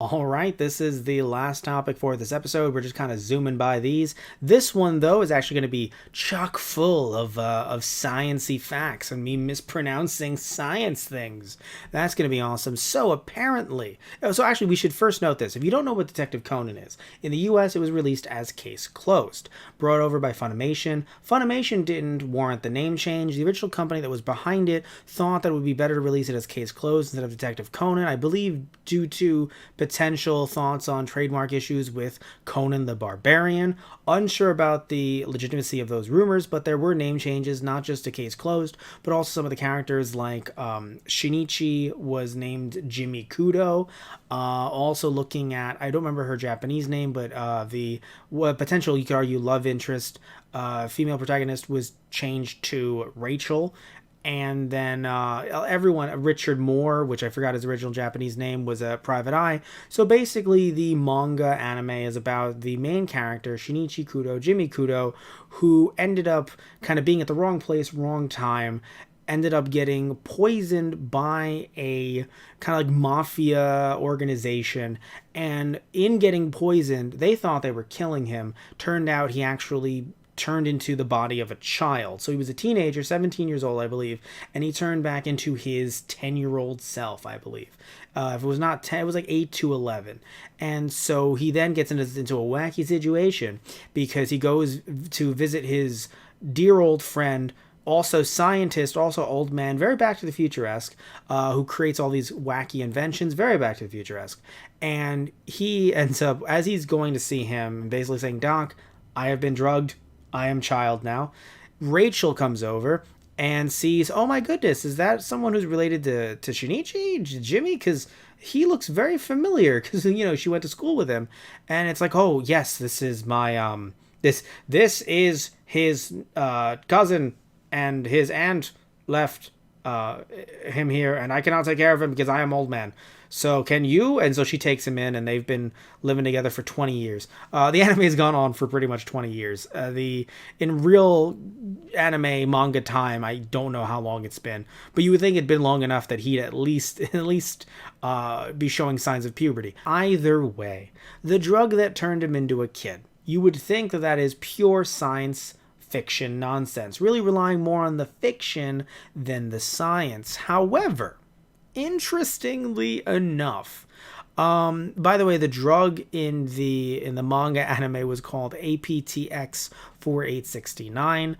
All right, this is the last topic for this episode. We're just kind of zooming by these. This one, though, is actually going to be chock full of science-y facts and me mispronouncing science things. That's going to be awesome. So apparently, actually, we should first note this. If you don't know what Detective Conan is, in the U.S. it was released as Case Closed, brought over by Funimation. Funimation didn't warrant the name change. The original company that was behind it thought that it would be better to release it as Case Closed instead of Detective Conan. I believe due to potential thoughts on trademark issues with Conan the Barbarian. Unsure about the legitimacy of those rumors, but there were name changes, not just to Case Closed, but also some of the characters like Shinichi was named Jimmy Kudo. Also looking at, I don't remember her Japanese name, but the potential, you could argue, love interest, female protagonist was changed to Rachel. And then everyone, Richard Moore, which I forgot his original Japanese name, was a private eye. So basically, the manga anime is about the main character, Shinichi Kudo, Jimmy Kudo, who ended up kind of being at the wrong place, wrong time, ended up getting poisoned by a kind of like mafia organization. And in getting poisoned, they thought they were killing him. Turned out he actually turned into the body of a child. So he was a teenager, 17 years old, I believe, and he turned back into his 10-year-old self, I believe. If it was not 10, it was like 8 to 11. And so he then gets into a wacky situation because he goes to visit his dear old friend, also scientist, also old man, very Back to the Future-esque, who creates all these wacky inventions, very Back to the Future-esque. And he ends up, as he's going to see him, basically saying, Doc, I have been drugged. I am child now. Rachel comes over and sees, oh my goodness, is that someone who's related to Shinichi, Jimmy? Because he looks very familiar because, she went to school with him. And it's like, oh, yes, this is my, this is his cousin, and his aunt left him here, and I cannot take care of him because I am old man. So can you? And so she takes him in, and they've been living together for 20 years. The anime has gone on for pretty much 20 years. In real anime manga time, I don't know how long it's been, but you would think it'd been long enough that he'd at least be showing signs of puberty. Either way, the drug that turned him into a kid, you would think that is pure science fiction nonsense, really relying more on the fiction than the science. However, interestingly enough, by the way, the drug in the manga anime was called APTX 4869.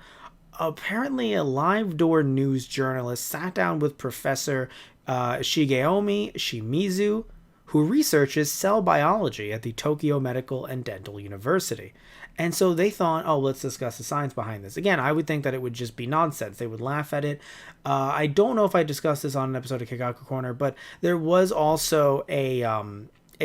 Apparently, a Live Door news journalist sat down with Professor Shigeomi Shimizu, who researches cell biology at the Tokyo Medical and Dental University. And so they thought, oh, let's discuss the science behind this. Again, I would think that it would just be nonsense. They would laugh at it. I don't know if I discussed this on an episode of Keikaku Korner, but there was also a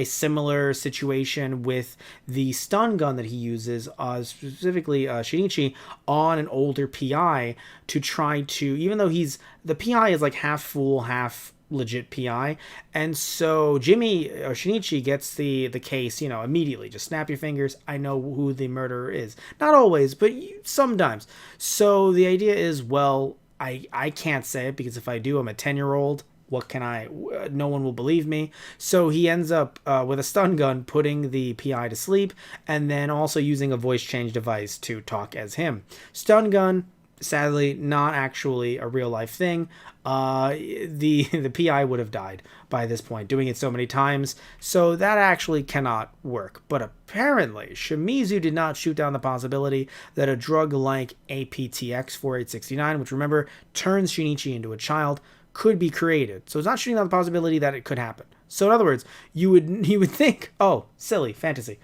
similar situation with the stun gun that he uses, specifically Shinichi, on an older PI to try to, even though the PI is like half fool, half legit PI, and so Jimmy or Shinichi gets the case, immediately. Just snap your fingers. I know who the murderer is. Not always, but sometimes. So the idea is, well, I can't say it because if I do, I'm a 10-year-old. What can I? No one will believe me. So he ends up with a stun gun putting the PI to sleep, and then also using a voice change device to talk as him. Stun gun, sadly, not actually a real life thing. The PI would have died by this point, doing it so many times, so that actually cannot work. But apparently, Shimizu did not shoot down the possibility that a drug like APTX 4869, which remember turns Shinichi into a child, could be created. So it's not shooting down the possibility that it could happen. So in other words, you would think, oh, silly fantasy,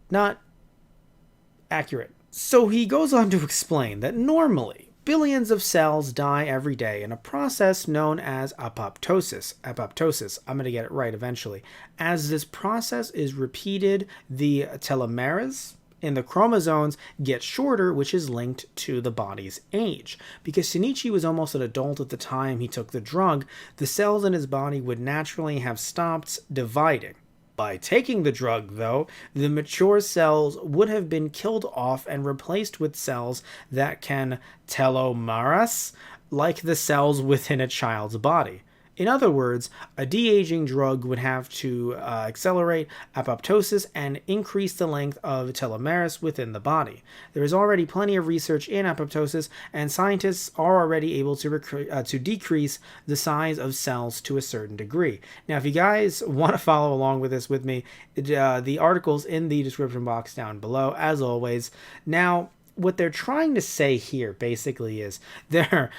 not accurate. So he goes on to explain that normally billions of cells die every day in a process known as apoptosis. Apoptosis, I'm going to get it right eventually. As this process is repeated, the telomeres in the chromosomes get shorter, which is linked to the body's age. Because Shinichi was almost an adult at the time he took the drug, the cells in his body would naturally have stopped dividing. By taking the drug, though, the mature cells would have been killed off and replaced with cells that can telomerase, like the cells within a child's body. In other words, a de-aging drug would have to accelerate apoptosis and increase the length of telomeres within the body. There is already plenty of research in apoptosis, and scientists are already able to decrease the size of cells to a certain degree. Now, if you guys want to follow along with this with me, the article's in the description box down below, as always. Now, what they're trying to say here basically is that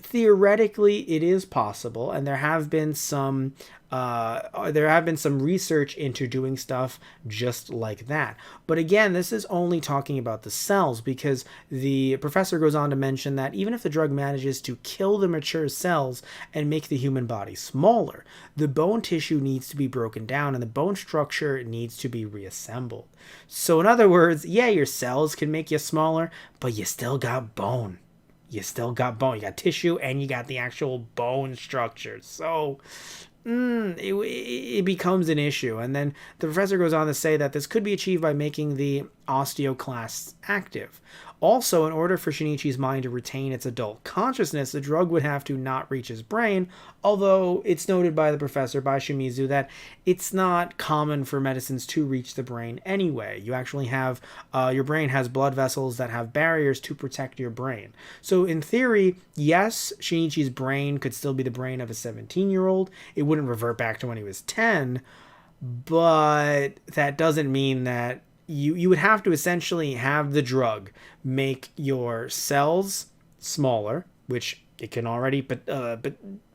theoretically it is possible, and there have been some research into doing stuff just like that. But again, this is only talking about the cells, because the professor goes on to mention that even if the drug manages to kill the mature cells and make the human body smaller, the bone tissue needs to be broken down and the bone structure needs to be reassembled. So in other words, yeah, your cells can make you smaller, but you still got bone. You still got bone. You got tissue and you got the actual bone structure. So it becomes an issue. And then the professor goes on to say that this could be achieved by making the osteoclasts active. Also, in order for Shinichi's mind to retain its adult consciousness, the drug would have to not reach his brain, although it's noted by the professor, by Shimizu, that it's not common for medicines to reach the brain anyway. You actually have, your brain has blood vessels that have barriers to protect your brain. So in theory, yes, Shinichi's brain could still be the brain of a 17-year-old. It wouldn't revert back to when he was 10, but that doesn't mean that you would have to essentially have the drug make your cells smaller, which it can already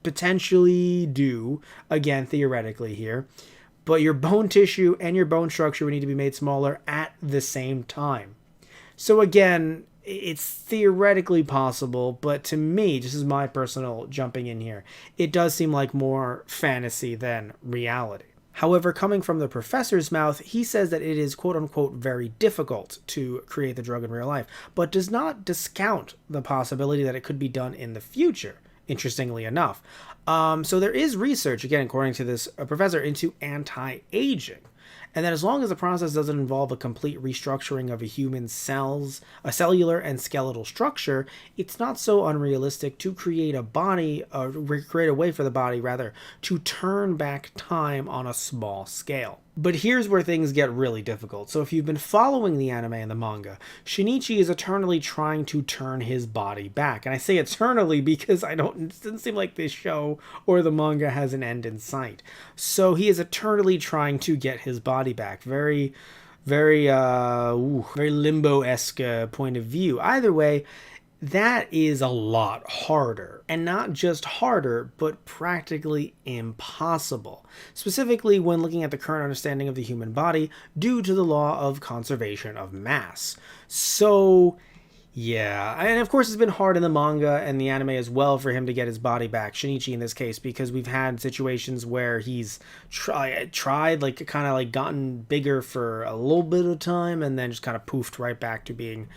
potentially do, again, theoretically here. But your bone tissue and your bone structure would need to be made smaller at the same time. So again, it's theoretically possible, but to me, just as my personal jumping in here, it does seem like more fantasy than reality. However, coming from the professor's mouth, he says that it is quote-unquote very difficult to create the drug in real life, but does not discount the possibility that it could be done in the future, interestingly enough. So there is research, again, according to this professor, into anti-aging. And that as long as the process doesn't involve a complete restructuring of a human's cells, a cellular and skeletal structure, it's not so unrealistic to create a way for the body, to turn back time on a small scale. But here's where things get really difficult. So if you've been following the anime and the manga, Shinichi is eternally trying to turn his body back. And I say eternally because it doesn't seem like this show or the manga has an end in sight. So he is eternally trying to get his body back. Very limbo-esque point of view. Either way, that is a lot harder, and not just harder, but practically impossible, specifically when looking at the current understanding of the human body due to the law of conservation of mass. So yeah, and of course it's been hard in the manga and the anime as well for him to get his body back, Shinichi in this case, because we've had situations where he's tried gotten bigger for a little bit of time and then just kind of poofed right back to being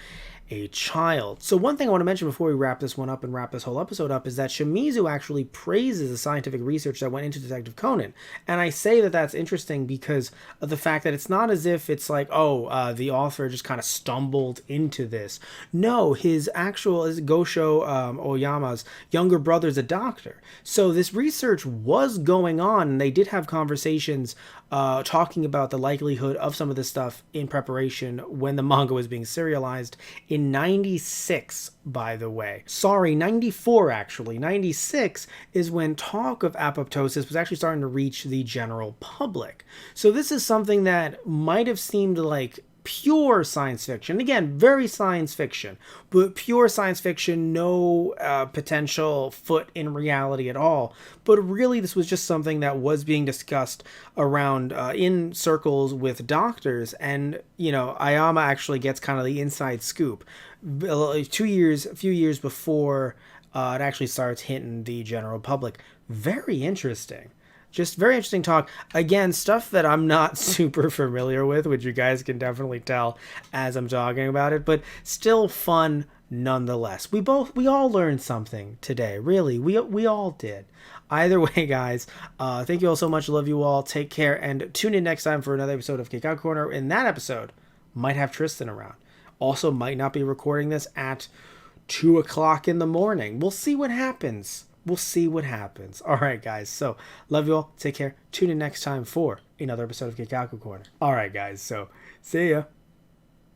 a child. So one thing I want to mention before we wrap this one up and wrap this whole episode up is that Shimizu actually praises the scientific research that went into Detective Conan. And I say that that's interesting because of the fact that it's not as if it's like, the author just kind of stumbled into this. No, his Gosho Oyama's younger brother's a doctor. So this research was going on, and they did have conversations talking about the likelihood of some of this stuff in preparation when the manga was being serialized in 96, by the way. Sorry, 94 actually. 96 is when talk of apoptosis was actually starting to reach the general public. So this is something that might have seemed like pure science fiction. Again, very science fiction, but pure science fiction, no potential foot in reality at all. But really, this was just something that was being discussed around in circles with doctors. And, Ayama actually gets kind of the inside scoop a few years before it actually starts hitting the general public. Very interesting. Just very interesting talk. Again, stuff that I'm not super familiar with, which you guys can definitely tell as I'm talking about it, but still fun nonetheless. We all learned something today, really. We all did. Either way, guys, thank you all so much. Love you all. Take care, and tune in next time for another episode of Keikaku Corner. In that episode, might have Tristan around. Also, might not be recording this at 2 o'clock in the morning. We'll see what happens. we'll see what happens. All right, guys. So love you all. Take care. Tune in next time for another episode of Keikaku Corner. All right, guys. So see ya.